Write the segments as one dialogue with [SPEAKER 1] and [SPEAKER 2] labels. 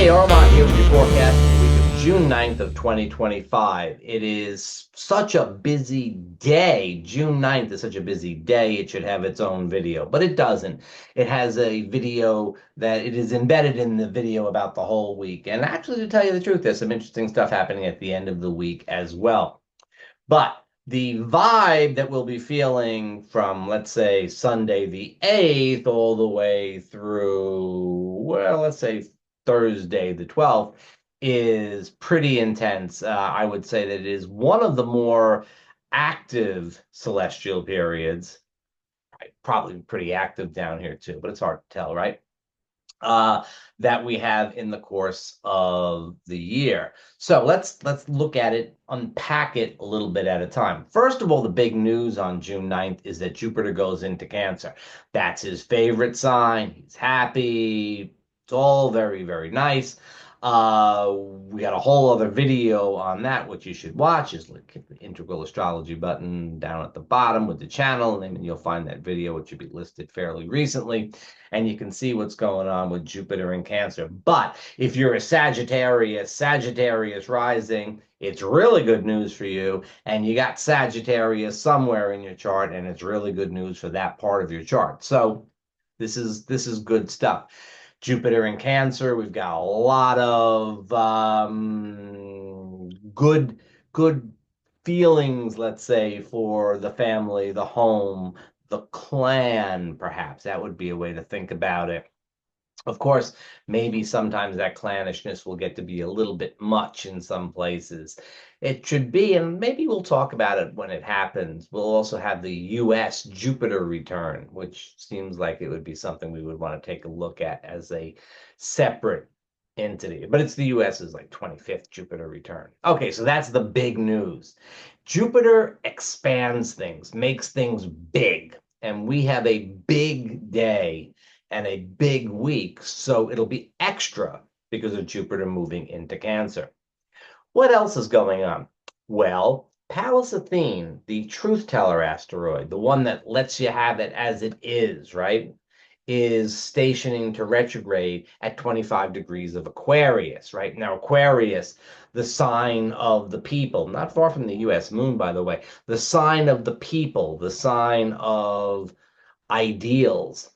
[SPEAKER 1] Hey, Armand here with your forecast for the week of June 9th of 2025. It is such a busy day. June 9th is such a busy day. It should have its own video, but it doesn't. It has a video that it is embedded in the video about the whole week. And actually, to tell you the truth, there's some interesting stuff happening at the end of the week as well. But the vibe that we'll be feeling from, let's say, Sunday the 8th all the way through, well, let's say Thursday the 12th is pretty intense. I would say that it is one of the more active celestial periods. Right, probably pretty active down here too, but it's hard to tell, right? uh, that we have in the course of the year. So let's look at it, unpack it a little bit at a time. First of all, the big news on June 9th is that Jupiter goes into Cancer. That's his favorite sign. He's happy. It's all very, very nice. We got a whole other video on that, which you should watch. Just hit the integral astrology button down at the bottom with the channel, and then you'll find that video, which should be listed fairly recently, and you can see what's going on with Jupiter in Cancer. But if you're a Sagittarius rising, it's really good news for you. And you got Sagittarius somewhere in your chart, and it's really good news for that part of your chart. So this is good stuff. Jupiter in Cancer, we've got a lot of good feelings, let's say, for the family, the home, the clan, perhaps. That would be a way to think about it. Of course, maybe sometimes that clannishness will get to be a little bit much in some places. It should be, and maybe we'll talk about it when it happens. We'll also have the US Jupiter return, which seems like it would be something we would want to take a look at as a separate entity. But it's the US's like 25th Jupiter return. Okay, so that's the big news. Jupiter expands things, makes things big, and we have a big day and a big week, so it'll be extra because of Jupiter moving into Cancer. What else is going on? Well, Pallas Athene, the truth teller asteroid, the one that lets you have it as it is, right, is stationing to retrograde at 25 degrees of Aquarius, right? Now, Aquarius, the sign of the people, not far from the US moon, by the way, the sign of the people, the sign of ideals.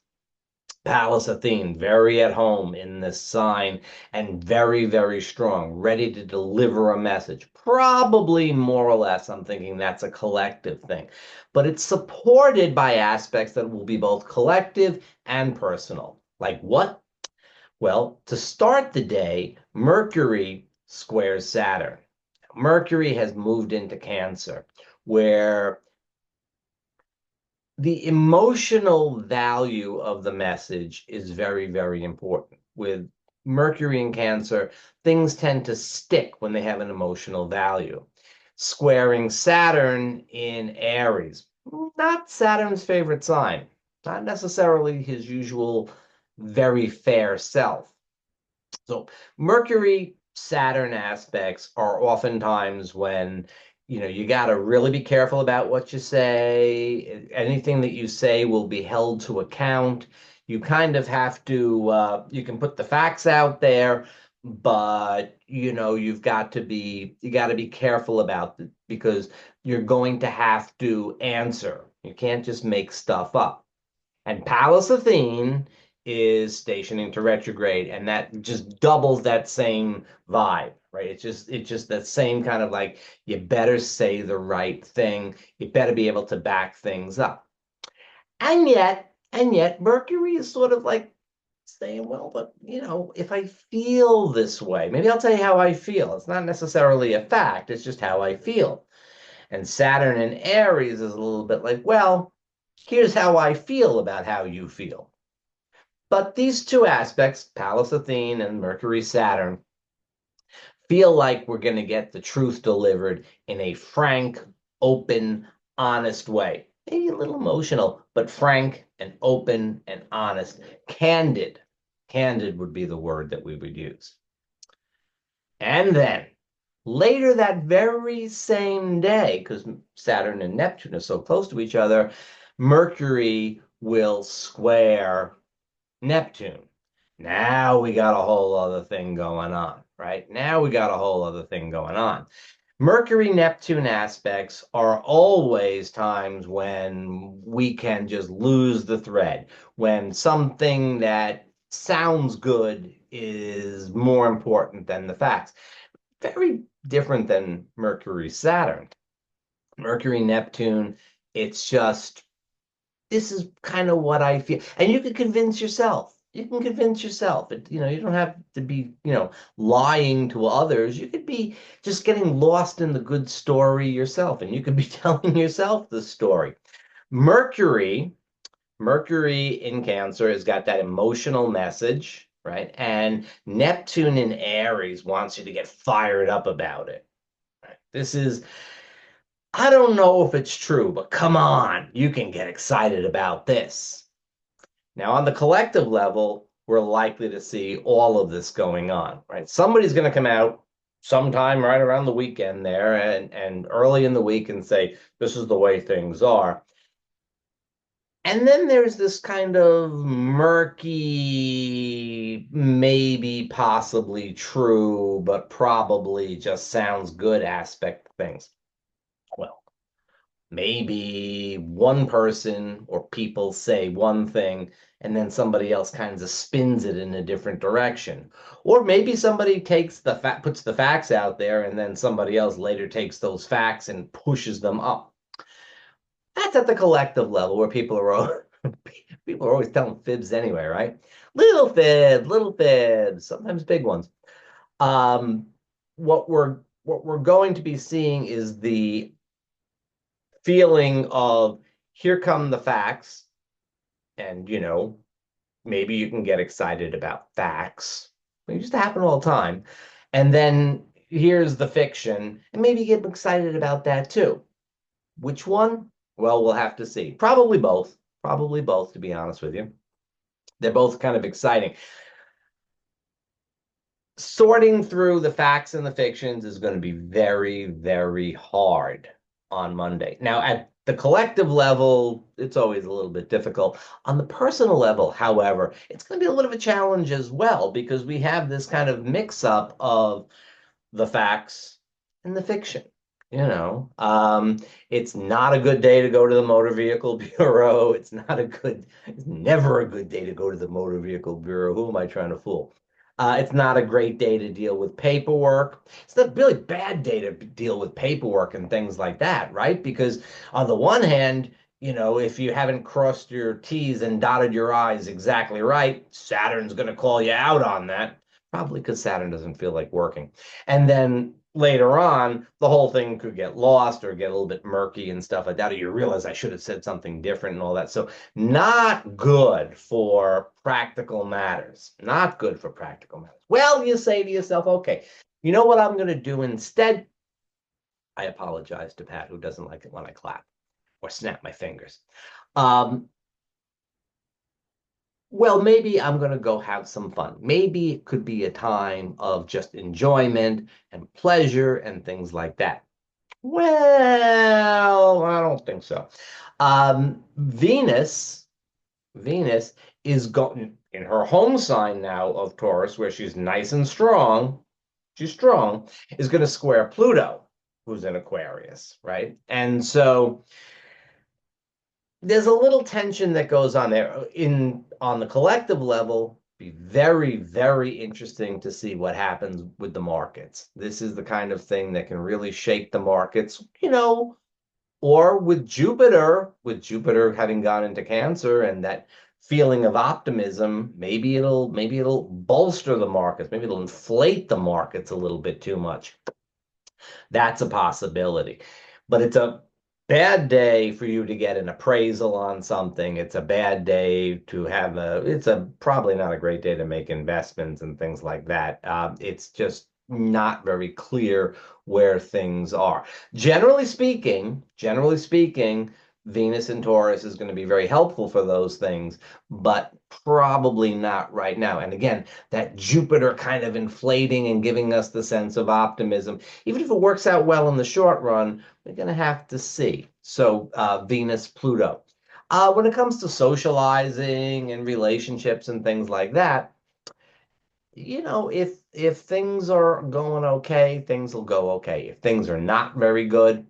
[SPEAKER 1] Pallas Athene, very at home in this sign and very, very strong, ready to deliver a message. Probably more or less, I'm thinking that's a collective thing, but it's supported by aspects that will be both collective and personal. Like what? Well, to start the day, Mercury squares Saturn. Mercury has moved into Cancer, where the emotional value of the message is very, very important. With Mercury in Cancer, things tend to stick when they have an emotional value. Squaring Saturn in Aries, not Saturn's favorite sign, not necessarily his usual very fair self. So Mercury Saturn aspects are oftentimes when you got to really be careful about what you say. Anything that you say will be held to account. You kind of have to, you can put the facts out there, but you got to be careful about it because you're going to have to answer. You can't just make stuff up. And Pallas Athene is stationing to retrograde, and that just doubles that same vibe, right? It's just that same kind of like you better say the right thing, you better be able to back things up. And yet, Mercury is sort of like saying, well, but if I feel this way, maybe I'll tell you how I feel. It's not necessarily a fact, it's just how I feel. And Saturn in Aries is a little bit like, well, here's how I feel about how you feel. But these two aspects, Pallas Athene and Mercury Saturn, feel like we're going to get the truth delivered in a frank, open, honest way. Maybe a little emotional, but frank and open and honest. Candid. Candid would be the word that we would use. And then later that very same day, because Saturn and Neptune are so close to each other, Mercury will square Neptune. Now we got a whole other thing going on, right? Now we got a whole other thing going on. Mercury Neptune aspects are always times when we can just lose the thread, when something that sounds good is more important than the facts. Very different than Mercury Saturn. Mercury Neptune, it's just this is kind of what I feel. And you can convince yourself. You can convince yourself. You don't have to be, lying to others. You could be just getting lost in the good story yourself, and you could be telling yourself the story. Mercury, Mercury in Cancer has got that emotional message, right? And Neptune in Aries wants you to get fired up about it. Right? I don't know if it's true, but come on, you can get excited about this. Now, on the collective level, we're likely to see all of this going on, right? Somebody's going to come out sometime right around the weekend there and early in the week and say, this is the way things are. And then there's this kind of murky, maybe possibly true, but probably just sounds good aspect of things. Well, maybe one person or people say one thing and then somebody else kind of spins it in a different direction. Or maybe somebody puts the facts out there and then somebody else later takes those facts and pushes them up. That's at the collective level where people are always telling fibs anyway, right? Little fibs, sometimes big ones. Um, what we're going to be seeing is the feeling of here come the facts, and maybe you can get excited about facts. They just happen all the time. And then here's the fiction, and maybe you get excited about that too. Which one? Well, we'll have to see. Probably both. Probably both, to be honest with you. They're both kind of exciting. Sorting through the facts and the fictions is going to be very, very hard on Monday. Now, at the collective level, it's always a little bit difficult. On the personal level, however, it's going to be a little bit of a challenge as well because we have this kind of mix up of the facts and the fiction. It's not a good day to go to the motor vehicle bureau. It's never a good day to go to the motor vehicle bureau. Who am I trying to fool? It's not a great day to deal with paperwork. It's a really bad day to deal with paperwork and things like that, right? Because on the one hand, if you haven't crossed your T's and dotted your I's exactly right, Saturn's going to call you out on that, probably because Saturn doesn't feel like working. And then later on, the whole thing could get lost or get a little bit murky and stuff like that. Or you realize I should have said something different and all that. So, not good for practical matters. Not good for practical matters. Well, you say to yourself, okay, you know what I'm going to do instead? I apologize to Pat, who doesn't like it when I clap or snap my fingers. Um, well, maybe I'm going to go have some fun. Maybe it could be a time of just enjoyment and pleasure and things like that. Well, I don't think so. Venus is going in her home sign now of Taurus, where she's nice and strong. She's strong, is going to square Pluto, who's in Aquarius, right? And so there's a little tension that goes on there in on the collective level. Be very, very interesting to see what happens with the markets. This is the kind of thing that can really shake the markets, or with Jupiter having gone into Cancer and that feeling of optimism, maybe it'll bolster the markets, maybe it'll inflate the markets a little bit too much. That's a possibility. But it's a bad day for you to get an appraisal on something. It's a bad day to it's a probably not a great day to make investments and things like that. It's just not very clear where things are. Generally speaking, Venus and Taurus is going to be very helpful for those things, but probably not right now. And again, that Jupiter kind of inflating and giving us the sense of optimism. Even if it works out well in the short run, we're going to have to see. So, Venus, Pluto. When it comes to socializing and relationships and things like that, if things are going okay, things will go okay. If things are not very good,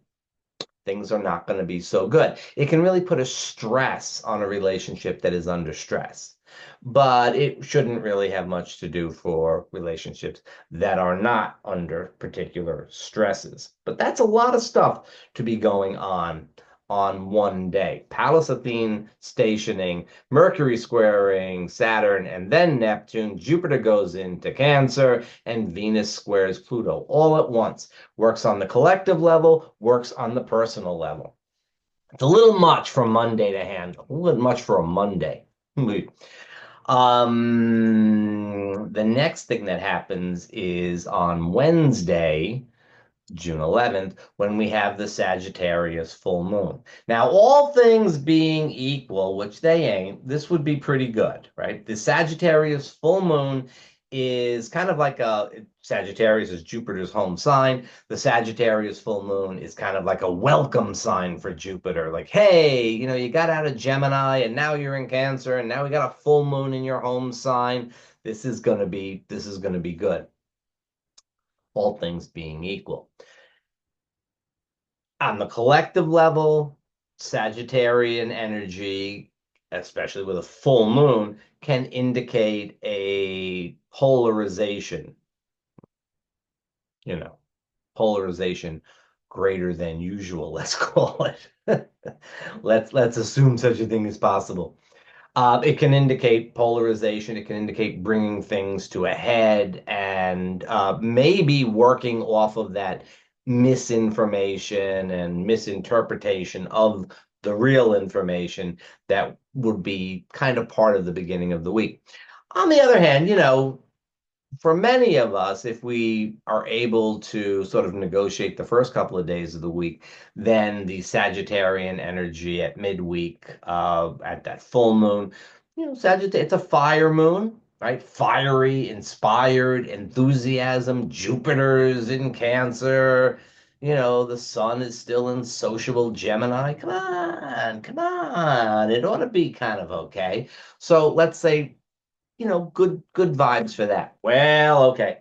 [SPEAKER 1] things are not going to be so good. It can really put a stress on a relationship that is under stress. But it shouldn't really have much to do for relationships that are not under particular stresses. But that's a lot of stuff to be going on one day. Pallas Athene stationing, Mercury squaring Saturn, and then Neptune. Jupiter goes into Cancer, and Venus squares Pluto all at once. Works on the collective level, works on the personal level. It's a little much for Monday to handle, a little much for a Monday. The next thing that happens is on Wednesday, June 11th, when we have the Sagittarius full moon. Now, all things being equal, which they ain't, this would be pretty good, right? The Sagittarius full moon is kind of like Sagittarius is Jupiter's home sign. The Sagittarius full moon is kind of like a welcome sign for Jupiter. Like, hey, you got out of Gemini and now you're in Cancer and now we got a full moon in your home sign. This is going to be good. All things being equal. On the collective level, Sagittarian energy, especially with a full moon, can indicate a polarization, you know, polarization greater than usual, let's call it. Let's assume such a thing is possible. It can indicate polarization. It can indicate bringing things to a head and maybe working off of that misinformation and misinterpretation of the real information that would be kind of part of the beginning of the week. On the other hand, for many of us, if we are able to sort of negotiate the first couple of days of the week, then the Sagittarian energy at midweek, at that full moon, Sagittarius, it's a fire moon, right? Fiery, inspired, enthusiasm. Jupiter's in Cancer. The sun is still in sociable Gemini. Come on, come on. It ought to be kind of okay. So let's say good vibes for that. Well, okay.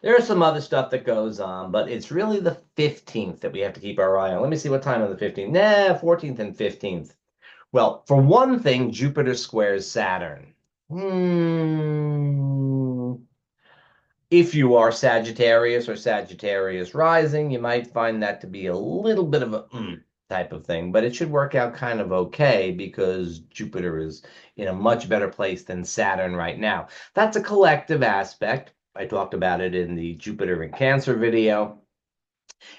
[SPEAKER 1] There's some other stuff that goes on, but it's really the 15th that we have to keep our eye on. Let me see what time on the 15th. 14th and 15th. Well, for one thing, Jupiter squares Saturn. If you are Sagittarius or Sagittarius rising, you might find that to be a little bit of a type of thing, but it should work out kind of okay because Jupiter is in a much better place than Saturn right now. That's a collective aspect. I talked about it in the Jupiter and Cancer video.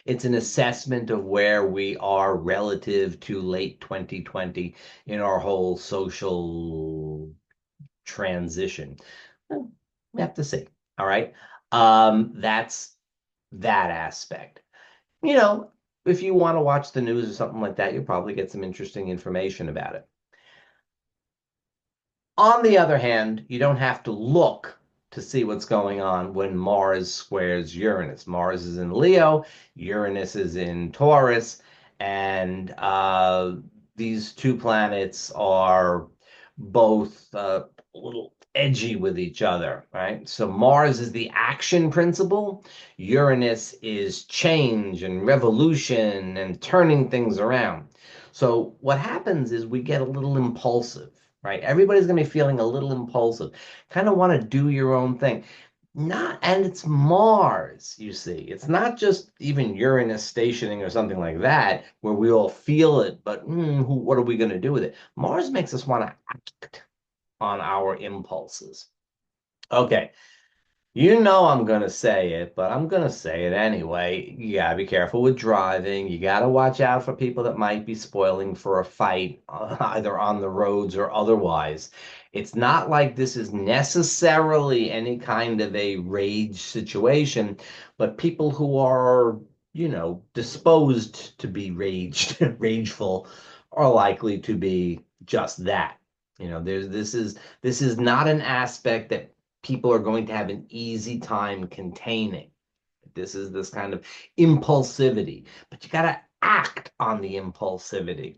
[SPEAKER 1] It's an assessment of where we are relative to late 2020 in our whole social transition. We have to see. All right. That's that aspect. You know, if you want to watch the news or something like that, you'll probably get some interesting information about it. On the other hand, you don't have to look to see what's going on when Mars squares Uranus. Mars is in Leo, Uranus is in Taurus, and these two planets are both a little edgy with each other, right? So Mars is the action principle, Uranus is change and revolution and turning things around. So what happens is we get a little impulsive, right? Everybody's going to be feeling a little impulsive, kind of want to do your own thing. And it's Mars, you see. It's not just even Uranus stationing or something like that, where we all feel it, but what are we going to do with it? Mars makes us want to act on our impulses. Okay, I'm going to say it, but I'm going to say it anyway. You got to be careful with driving. You got to watch out for people that might be spoiling for a fight, either on the roads or otherwise. It's not like this is necessarily any kind of a rage situation, but people who are, disposed to be rageful are likely to be just that. This is not an aspect that people are going to have an easy time containing. This is this kind of impulsivity, but you got to act on the impulsivity.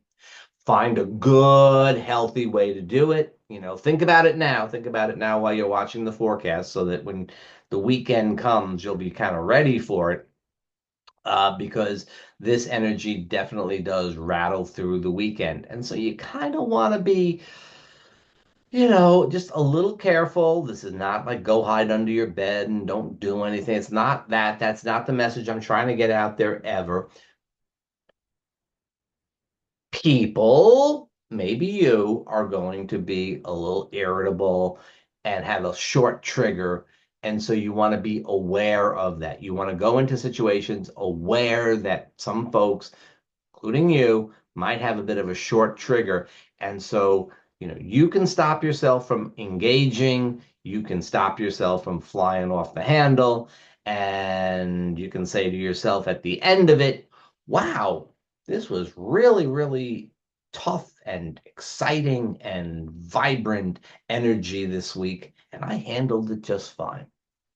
[SPEAKER 1] find a good, healthy way to do it. You know, think about it now. Think about it now while you're watching the forecast so that when the weekend comes, you'll be kind of ready for it. Because this energy definitely does rattle through the weekend. And so you kind of want to be, just a little careful. This is not like go hide under your bed and don't do anything. It's not that. That's not the message I'm trying to get out there ever. People, maybe you, are going to be a little irritable and have a short trigger. And so you want to be aware of that. You want to go into situations aware that some folks, including you, might have a bit of a short trigger. And so, you can stop yourself from engaging, you can stop yourself from flying off the handle, and you can say to yourself at the end of it, wow, this was really, really tough and exciting and vibrant energy this week, and I handled it just fine.